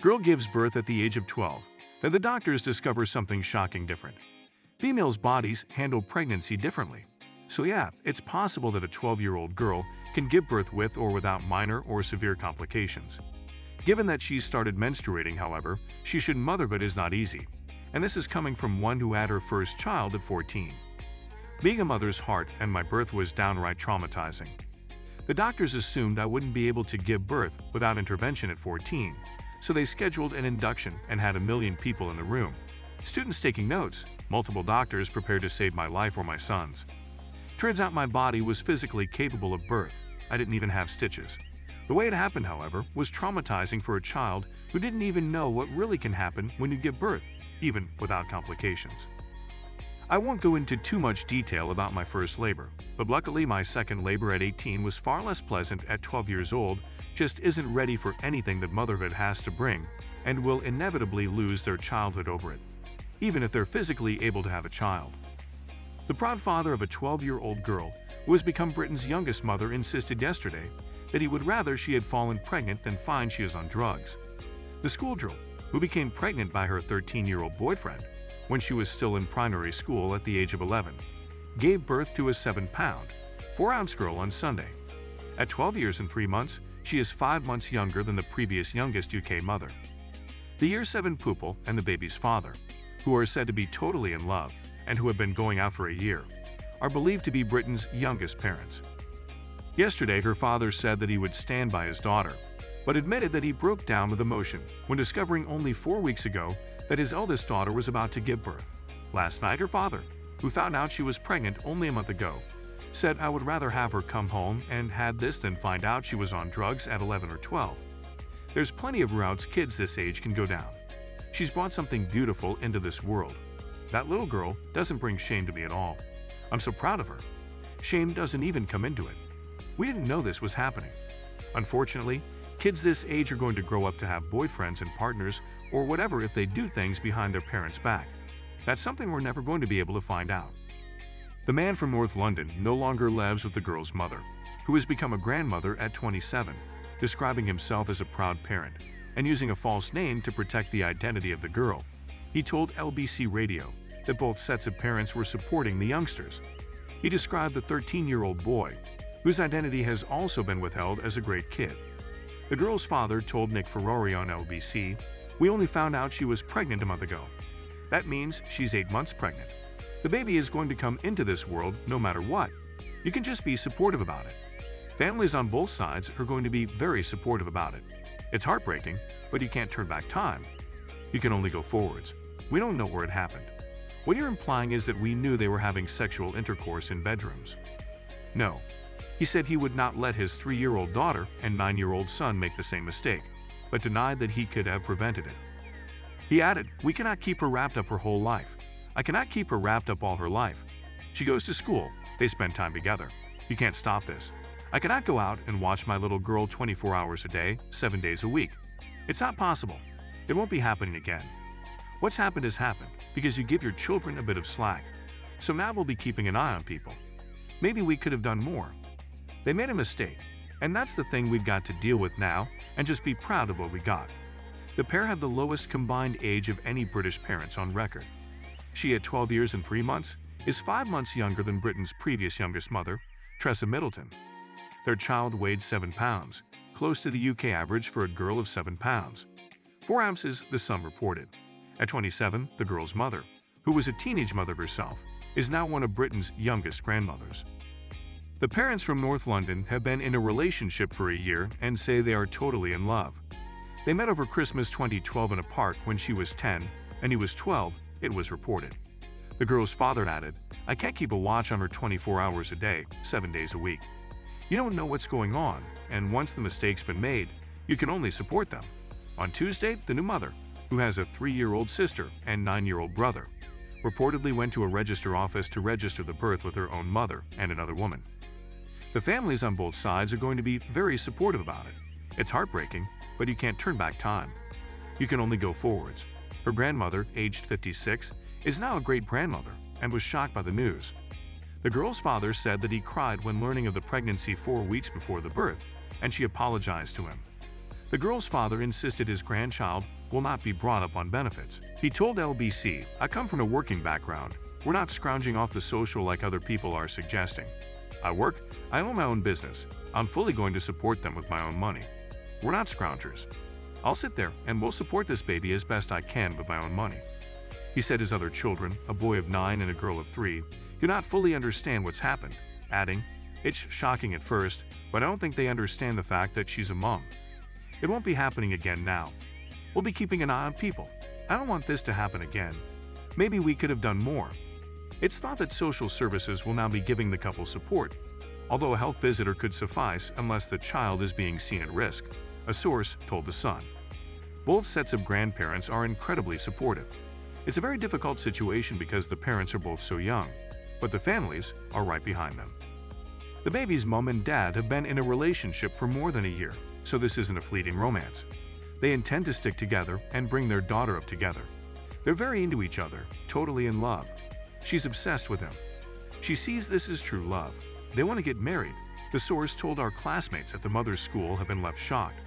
Girl gives birth at the age of 12. Then the doctors discover something shocking different. Females' bodies handle pregnancy differently. So yeah, it's possible that a 12-year-old girl can give birth with or without minor or severe complications. Given that she's started menstruating, however, she should motherhood is not easy. And this is coming from one who had her first child at 14. Being a mother's heart and my birth was downright traumatizing. The doctors assumed I wouldn't be able to give birth without intervention at 14, so they scheduled an induction and had 1 million people in the room. Students taking notes, multiple doctors prepared to save my life or my son's. Turns out my body was physically capable of birth. I didn't even have stitches. The way it happened, however, was traumatizing for a child who didn't even know what really can happen when you give birth, even without complications. I won't go into too much detail about my first labor, but luckily my second labor at 18 was far less pleasant. At 12 years old, just isn't ready for anything that motherhood has to bring and will inevitably lose their childhood over it, even if they're physically able to have a child. The proud father of a 12-year-old girl who has become Britain's youngest mother insisted yesterday that he would rather she had fallen pregnant than find she is on drugs. The schoolgirl, who became pregnant by her 13-year-old boyfriend when she was still in primary school at the age of 11, gave birth to a 7-pound, 4-ounce girl on Sunday. At 12 years and 3 months, she is 5 months younger than the previous youngest UK mother. The year 7 pupil and the baby's father, who are said to be totally in love and who have been going out for a year, are believed to be Britain's youngest parents. Yesterday, her father said that he would stand by his daughter, but admitted that he broke down with emotion when discovering only 4 weeks ago that his eldest daughter was about to give birth. Last night, her father, who found out she was pregnant only a month ago, said, "I would rather have her come home and had this than find out she was on drugs at 11 or 12. There's plenty of routes kids this age can go down. She's brought something beautiful into this world. That little girl doesn't bring shame to me at all. I'm so proud of her. Shame doesn't even come into it. We didn't know this was happening. Unfortunately, kids this age are going to grow up to have boyfriends and partners or whatever if they do things behind their parents' back. That's something we're never going to be able to find out." The man from North London no longer lives with the girl's mother, who has become a grandmother at 27, describing himself as a proud parent and using a false name to protect the identity of the girl. He told LBC Radio that both sets of parents were supporting the youngsters. He described the 13-year-old boy, whose identity has also been withheld, as a great kid. The girl's father told Nick Ferrari on LBC, "We only found out she was pregnant a month ago. That means she's 8 months pregnant. The baby is going to come into this world no matter what. You can just be supportive about it." Families on both sides are going to be very supportive about it. It's heartbreaking, but you can't turn back time. You can only go forwards. We don't know where it happened. What you're implying is that we knew they were having sexual intercourse in bedrooms. No. He said he would not let his 3-year-old daughter and 9-year-old son make the same mistake, but denied that he could have prevented it. He added, "We cannot keep her wrapped up her whole life. I cannot keep her wrapped up all her life. She goes to school. They spend time together. You can't stop this. I cannot go out and watch my little girl 24 hours a day, 7 days a week. It's not possible. It won't be happening again. What's happened has happened because you give your children a bit of slack. So now we'll be keeping an eye on people. Maybe we could have done more. They made a mistake, and that's the thing we've got to deal with now and just be proud of what we got." The pair have the lowest combined age of any British parents on record. She, at 12 years and 3 months, is 5 months younger than Britain's previous youngest mother, Tressa Middleton. Their child weighed 7 pounds, close to the UK average for a girl of 7 pounds. 4 ounces, the Sun reported. At 27, the girl's mother, who was a teenage mother herself, is now one of Britain's youngest grandmothers. The parents from North London have been in a relationship for a year and say they are totally in love. They met over Christmas 2012 in a park when she was 10 and he was 12, it was reported. The girl's father added, "I can't keep a watch on her 24 hours a day, 7 days a week. You don't know what's going on, and once the mistake's been made, you can only support them." On Tuesday, the new mother, who has a 3-year-old sister and 9-year-old brother, reportedly went to a register office to register the birth with her own mother and another woman. The families on both sides are going to be very supportive about it. It's heartbreaking, but you can't turn back time. You can only go forwards. Her grandmother, aged 56, is now a great-grandmother and was shocked by the news. The girl's father said that he cried when learning of the pregnancy 4 weeks before the birth, and she apologized to him. The girl's father insisted his grandchild will not be brought up on benefits. He told LBC, "I come from a working background. We're not scrounging off the social like other people are suggesting. I work, I own my own business. I'm fully going to support them with my own money. We're not scroungers. I'll sit there and we'll support this baby as best I can with my own money." He said his other children, a boy of 9 and a girl of 3, do not fully understand what's happened, adding, "It's shocking at first, but I don't think they understand the fact that she's a mom. It won't be happening again now. We'll be keeping an eye on people. I don't want this to happen again. Maybe we could have done more." It's thought that social services will now be giving the couple support, although a health visitor could suffice unless the child is being seen at risk, a source told The Sun. Both sets of grandparents are incredibly supportive. It's a very difficult situation because the parents are both so young, but the families are right behind them. The baby's mom and dad have been in a relationship for more than a year, so this isn't a fleeting romance. They intend to stick together and bring their daughter up together. They're very into each other, totally in love. She's obsessed with him. She sees this as true love. They want to get married. The source told our classmates at the mother's school have been left shocked.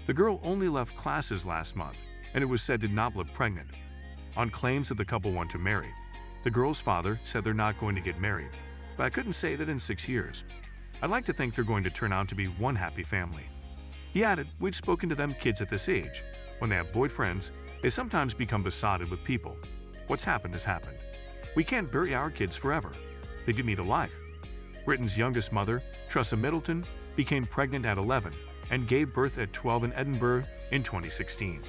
The girl only left classes last month, and it was said did not look pregnant. On claims that the couple want to marry, the girl's father said they're not going to get married, but I couldn't say that in 6 years. I'd like to think they're going to turn out to be one happy family. He added, "We've spoken to them kids at this age. When they have boyfriends, they sometimes become besotted with people. What's happened has happened. We can't bury our kids forever. They give me to life." Britain's youngest mother, Tressa Middleton, became pregnant at 11 and gave birth at 12 in Edinburgh in 2016.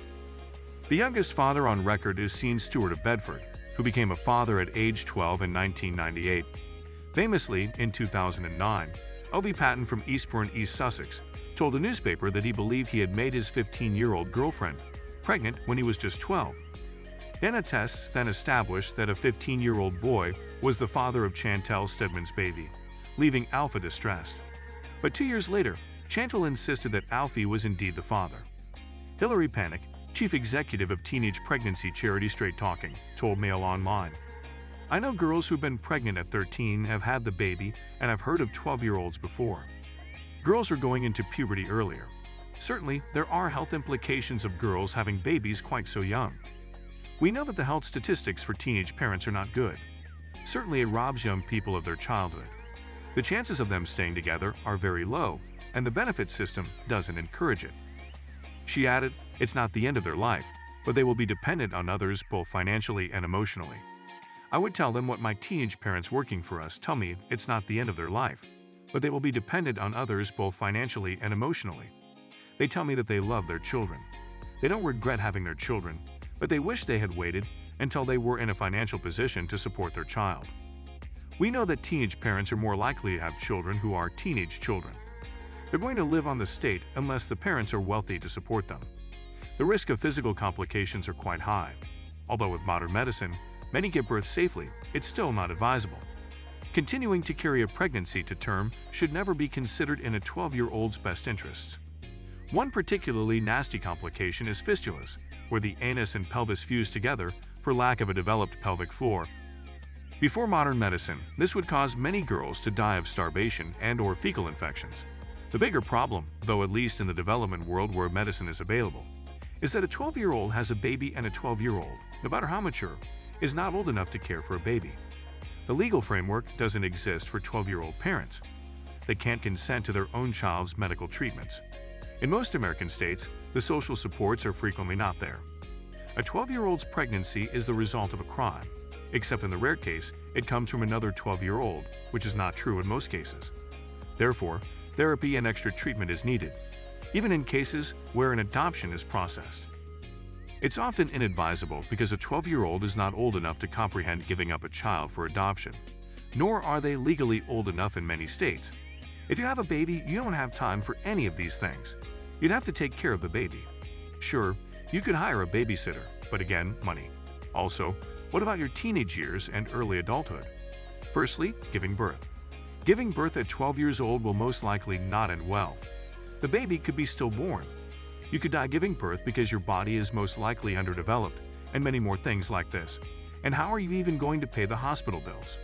The youngest father on record is Sean Stewart of Bedford, who became a father at age 12 in 1998. Famously, in 2009, L.V. Patton from Eastbourne, East Sussex, told a newspaper that he believed he had made his 15-year-old girlfriend pregnant when he was just 12. DNA tests then established that a 15-year-old boy was the father of Chantal Stedman's baby, leaving Alfie distressed. But 2 years later, Chantal insisted that Alfie was indeed the father. Hilary Panic, chief executive of teenage pregnancy charity Straight Talking, told Mail Online, "I know girls who've been pregnant at 13 have had the baby, and I've heard of 12-year-olds before. Girls are going into puberty earlier. Certainly, there are health implications of girls having babies quite so young. We know that the health statistics for teenage parents are not good. Certainly, it robs young people of their childhood. The chances of them staying together are very low, and the benefit system doesn't encourage it." She added, "It's not the end of their life, but they will be dependent on others both financially and emotionally. I would tell them what my teenage parents working for us tell me: it's not the end of their life, but they will be dependent on others both financially and emotionally. They tell me that they love their children. They don't regret having their children, but they wish they had waited until they were in a financial position to support their child. We know that teenage parents are more likely to have children who are teenage children. They're going to live on the state unless the parents are wealthy to support them. The risk of physical complications are quite high. Although with modern medicine, many give birth safely, it's still not advisable. Continuing to carry a pregnancy to term should never be considered in a 12-year-old's best interests. One particularly nasty complication is fistulas, where the anus and pelvis fuse together for lack of a developed pelvic floor. Before modern medicine, this would cause many girls to die of starvation and/or fecal infections. The bigger problem, though at least in the development world where medicine is available, is that a 12-year-old has a baby and a 12-year-old, no matter how mature, is not old enough to care for a baby. The legal framework doesn't exist for 12-year-old parents. They can't consent to their own child's medical treatments. In most American states, the social supports are frequently not there. A 12-year-old's pregnancy is the result of a crime, except in the rare case, it comes from another 12-year-old, which is not true in most cases. Therefore, therapy and extra treatment is needed, even in cases where an adoption is processed. It's often inadvisable because a 12-year-old is not old enough to comprehend giving up a child for adoption, nor are they legally old enough in many states. If you have a baby, you don't have time for any of these things. You'd have to take care of the baby. Sure, you could hire a babysitter, but again, money. Also, what about your teenage years and early adulthood? Firstly, giving birth. Giving birth at 12 years old will most likely not end well. The baby could be stillborn. You could die giving birth because your body is most likely underdeveloped, and many more things like this. And how are you even going to pay the hospital bills?